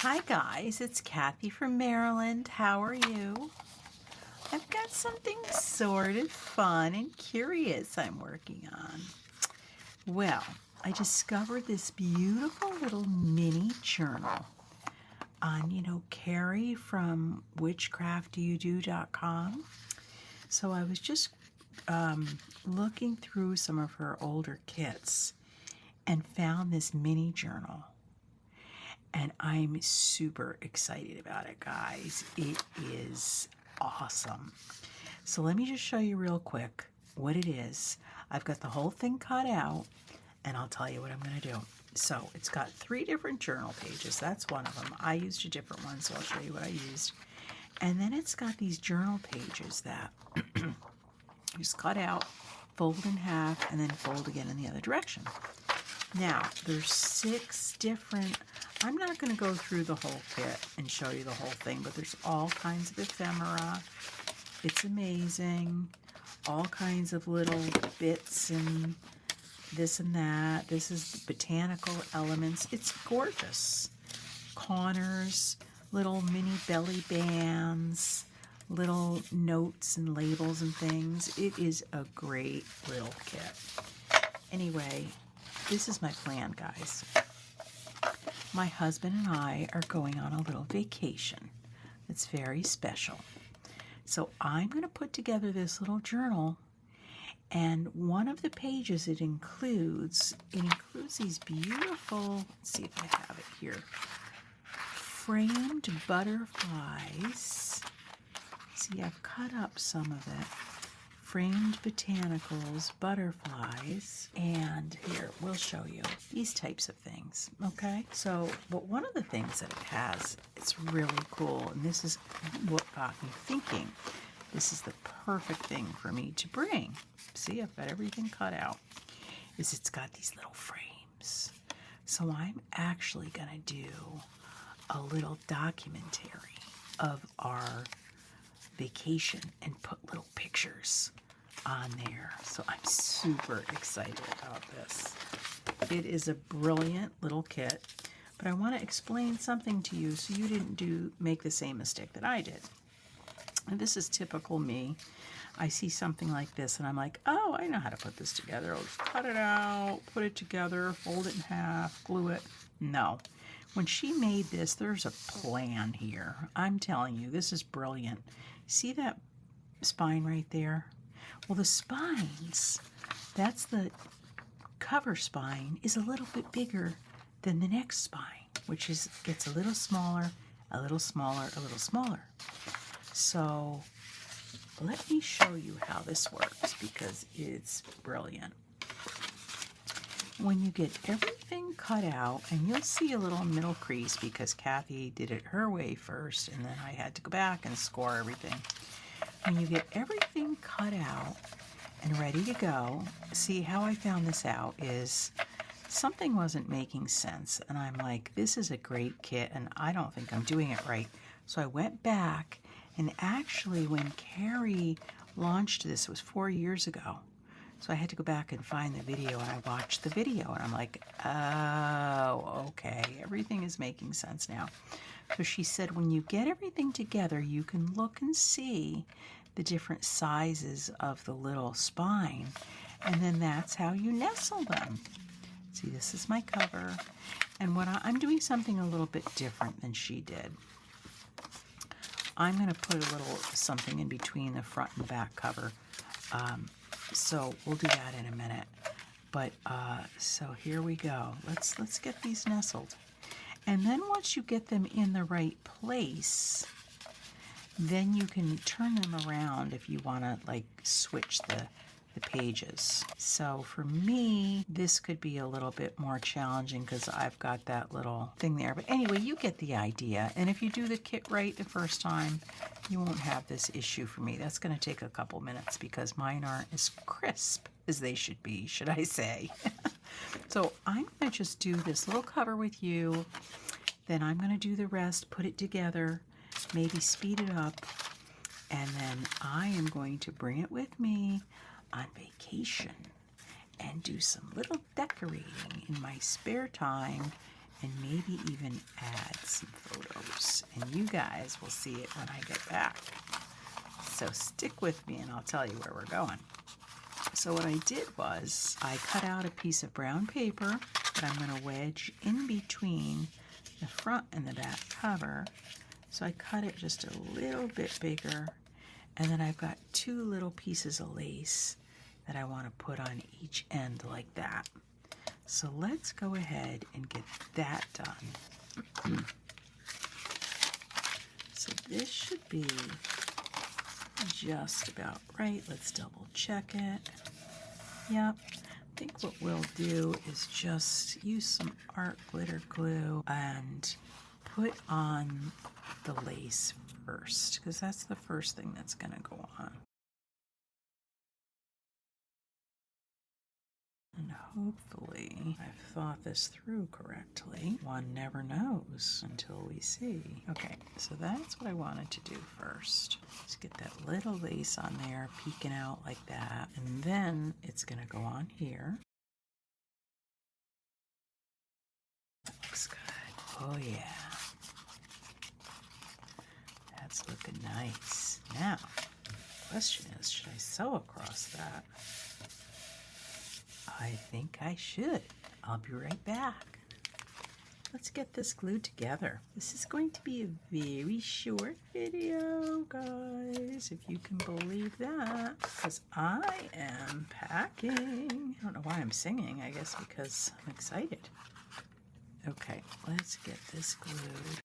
Hi guys, it's Kathy from Maryland. How are you? I've got something sort of fun and curious I'm working on. Well, I discovered this beautiful little mini journal on, Carrie from Whichcraftdoyoudo.com. So I was just looking through some of her older kits and found this mini journal. And I'm super excited about it, guys. It is awesome. So let me just show you real quick what it is. I've got the whole thing cut out, and I'll tell you what I'm going to do. So it's got 3 different journal pages. That's one of them. I used a different one, so I'll show you what I used. And then it's got these journal pages that you just cut out, fold in half, and then fold again in the other direction. Now, there's 6 different, I'm not going to go through the whole kit and show you the whole thing, but there's all kinds of ephemera. It's amazing. All kinds of little bits and this and that. This is botanical elements. It's gorgeous. Corners, little mini belly bands, little notes and labels and things. It is a great little kit. Anyway, this is my plan, guys. My husband and I are going on a little vacation. It's very special. So I'm going to put together this little journal, and one of the pages it includes these beautiful, let's see if I have it here, framed butterflies. See, I've cut up some of it. Framed botanicals, butterflies, and here, we'll show you these types of things, okay? So, but one of the things that it has, it's really cool, and this is what got me thinking, this is the perfect thing for me to bring. See, I've got everything cut out, is it's got these little frames. So I'm actually gonna do a little documentary of our vacation and put little pictures on there. So I'm super excited about this. It is a brilliant little kit, but I want to explain something to you so you didn't make the same mistake that I did. And this is typical me. I see something like this and I'm like, oh, I know how to put this together. I'll just cut it out, put it together, fold it in half, glue it. No. When she made this, there's a plan here. I'm telling you, this is brilliant. See that spine right there? Well, the spines, that's the cover spine, is a little bit bigger than the next spine, which gets a little smaller, a little smaller, a little smaller. So let me show you how this works because it's brilliant. When you get everything cut out, and you'll see a little middle crease because Kathy did it her way first, and then I had to go back and score everything. When you get everything cut out and ready to go, see how I found this out is something wasn't making sense, and I'm like, this is a great kit, and I don't think I'm doing it right. So I went back, and actually when Carrie launched this, it was 4 years ago. So I had to go back and find the video, and I watched the video, and I'm like, oh, okay, everything is making sense now. So she said when you get everything together, you can look and see the different sizes of the little spine, and then that's how you nestle them. See, this is my cover, and I'm doing something a little bit different than she did. I'm going to put a little something in between the front and back cover. So we'll do that in a minute. But so here we go. Let's get these nestled. And then once you get them in the right place, then you can turn them around if you want to like switch the pages. So for me, this could be a little bit more challenging because I've got that little thing there. But anyway, you get the idea. And if you do the kit right the first time, you won't have this issue for me. That's going to take a couple minutes because mine aren't as crisp as they should be, should I say. So I'm going to just do this little cover with you. Then I'm going to do the rest, put it together, maybe speed it up. And then I am going to bring it with me on vacation and do some little decorating in my spare time and maybe even add some photos. and you guys will see it when I get back. So stick with me and I'll tell you where we're going. So what I did was I cut out a piece of brown paper that I'm going to wedge in between the front and the back cover. So I cut it just a little bit bigger, and then I've got two little pieces of lace that I want to put on each end like that. So let's go ahead and get that done. So this should be just about right. Let's double check it. Yep. I think what we'll do is just use some art glitter glue and put on the lace first, because that's the first thing that's going to go on. And hopefully I've thought this through correctly. One never knows until we see. Okay, so that's what I wanted to do first. Just get that little lace on there, peeking out like that. And then it's going to go on here. That looks good. Oh yeah. That's looking nice. Now, the question is, should I sew across that? I think I should. I'll be right back. Let's get this glued together. This is going to be a very short video, guys, if you can believe that, because I am packing. I don't know why I'm singing, I guess because I'm excited. Okay, let's get this glued.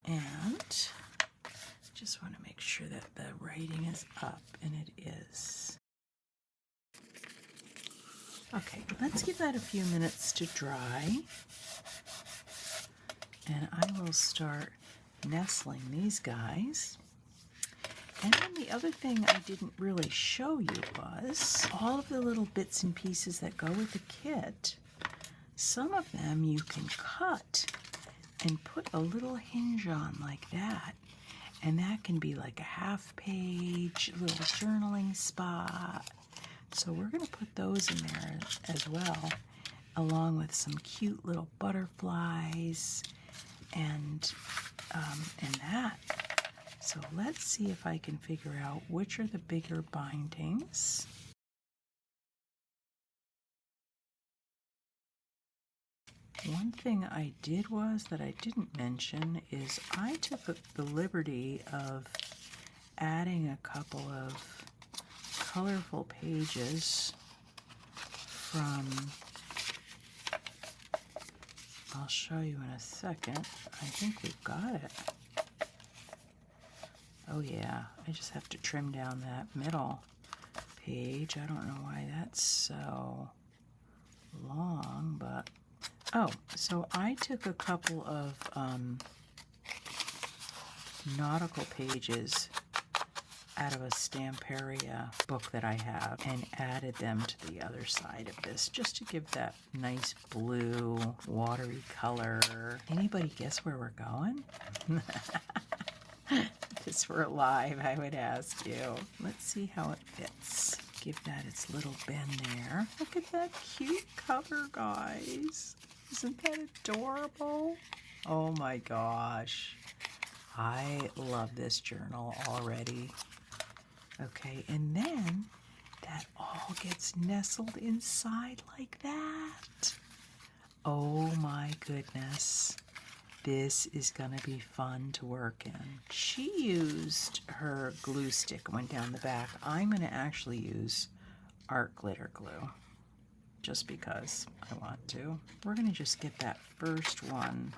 And just want to make sure that the writing is up, and it is. Okay, let's give that a few minutes to dry. And I will start nestling these guys. And then the other thing I didn't really show you was all of the little bits and pieces that go with the kit. Some of them you can cut and put a little hinge on like that. And that can be like a half page, little journaling spot. So we're going to put those in there as well, along with some cute little butterflies and that. So let's see if I can figure out which are the bigger bindings. One thing I did was that I didn't mention is I took the liberty of adding a couple of colorful pages from, I'll show you in a second. I think we've got it. Oh yeah, I just have to trim down that middle page. I don't know why that's so long, but oh, so I took a couple of nautical pages out of a Stamperia book that I have and added them to the other side of this just to give that nice blue watery color. Anybody guess where we're going? If this were live, I would ask you. Let's see how it fits. Give that its little bend there. Look at that cute cover, guys. Isn't that adorable? Oh my gosh. I love this journal already. Okay, and then that all gets nestled inside like that. Oh my goodness. This is going to be fun to work in. She used her glue stick, went down the back. I'm going to actually use art glitter glue just because I want to. We're going to just get that first one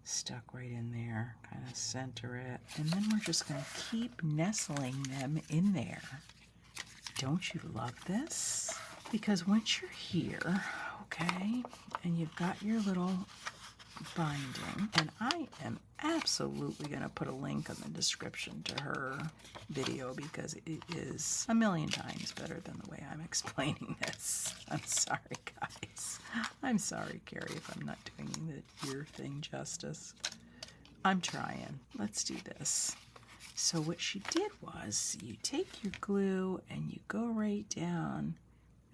stuck right in there, kind of center it, and then we're just going to keep nestling them in there. Don't you love this? Because once you're here, okay, and you've got your little binding, and I am absolutely going to put a link in the description to her video because it is a million times better than the way I'm explaining this. I'm sorry, guys. I'm sorry, Carrie, if I'm not doing your thing justice. I'm trying. Let's do this. So what she did was you take your glue and you go right down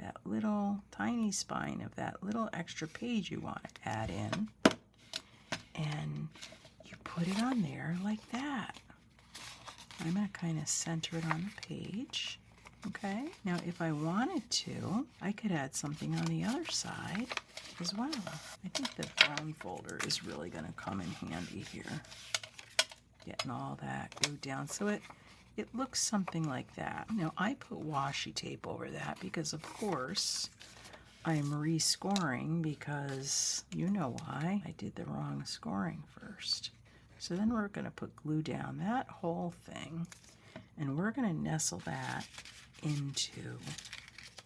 that little tiny spine of that little extra page you want to add in, and you put it on there like that. I'm going to kind of center it on the page. Okay, now if I wanted to, I could add something on the other side as well. I think the brown folder is really going to come in handy here. Getting all that glued down so it looks something like that. Now I put washi tape over that because of course I'm rescoring because you know why. I did the wrong scoring first. So then we're going to put glue down that whole thing and we're going to nestle that into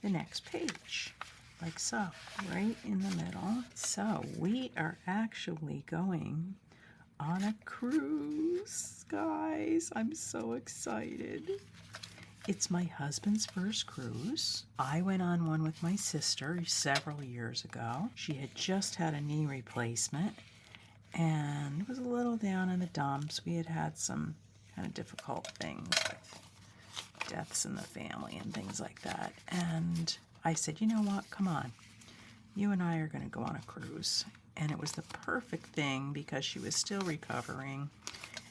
the next page, like so, right in the middle. So we are actually going on a cruise, guys. I'm so excited. It's my husband's first cruise. I went on one with my sister several years ago. She had just had a knee replacement and was a little down in the dumps. We had had some kind of difficult things with deaths in the family and things like that. And I said, you know what, come on. You and I are going to go on a cruise. And it was the perfect thing because she was still recovering.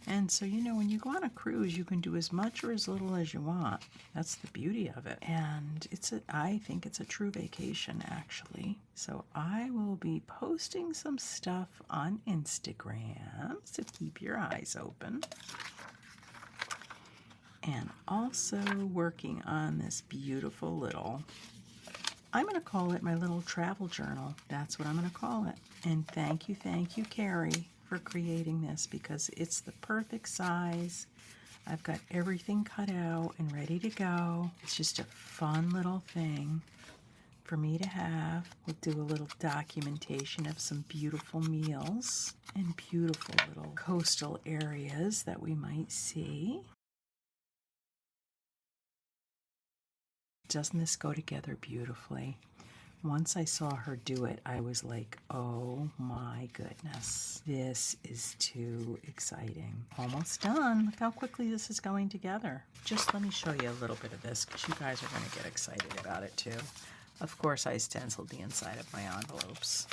And so, you know, when you go on a cruise, you can do as much or as little as you want. That's the beauty of it. And I think it's a true vacation, actually. So I will be posting some stuff on Instagram, so keep your eyes open. And also working on this beautiful little, I'm going to call it my little travel journal. That's what I'm going to call it. And thank you, Carrie, for creating this because it's the perfect size. I've got everything cut out and ready to go. It's just a fun little thing for me to have. We'll do a little documentation of some beautiful meals and beautiful little coastal areas that we might see. Doesn't this go together beautifully? Once I saw her do it, I was like, oh my goodness, this is too exciting. Almost done. Look how quickly this is going together. Just let me show you a little bit of this because you guys are going to get excited about it too. Of course, I stenciled the inside of my envelopes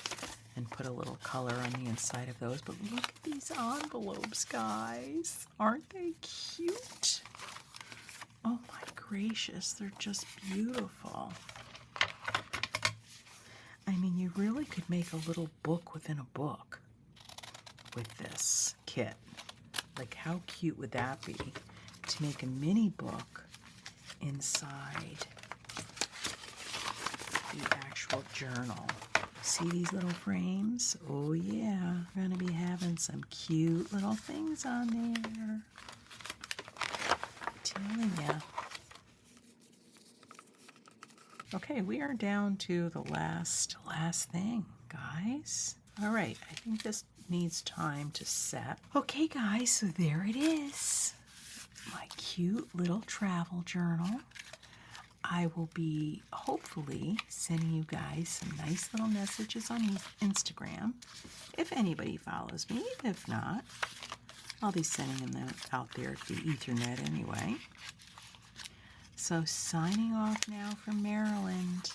and put a little color on the inside of those, but look at these envelopes, guys. Aren't they cute? Oh my gracious, they're just beautiful. I mean, you really could make a little book within a book with this kit. Like, how cute would that be to make a mini book inside the actual journal? See these little frames? Oh yeah, we're gonna be having some cute little things on there. Telling ya. Okay, we are down to the last thing, guys. All right, I think this needs time to set. Okay, guys, so there it is. My cute little travel journal. I will be hopefully sending you guys some nice little messages on Instagram if anybody follows me. If not, I'll be sending them out there to the Ethernet anyway. So signing off now from Maryland.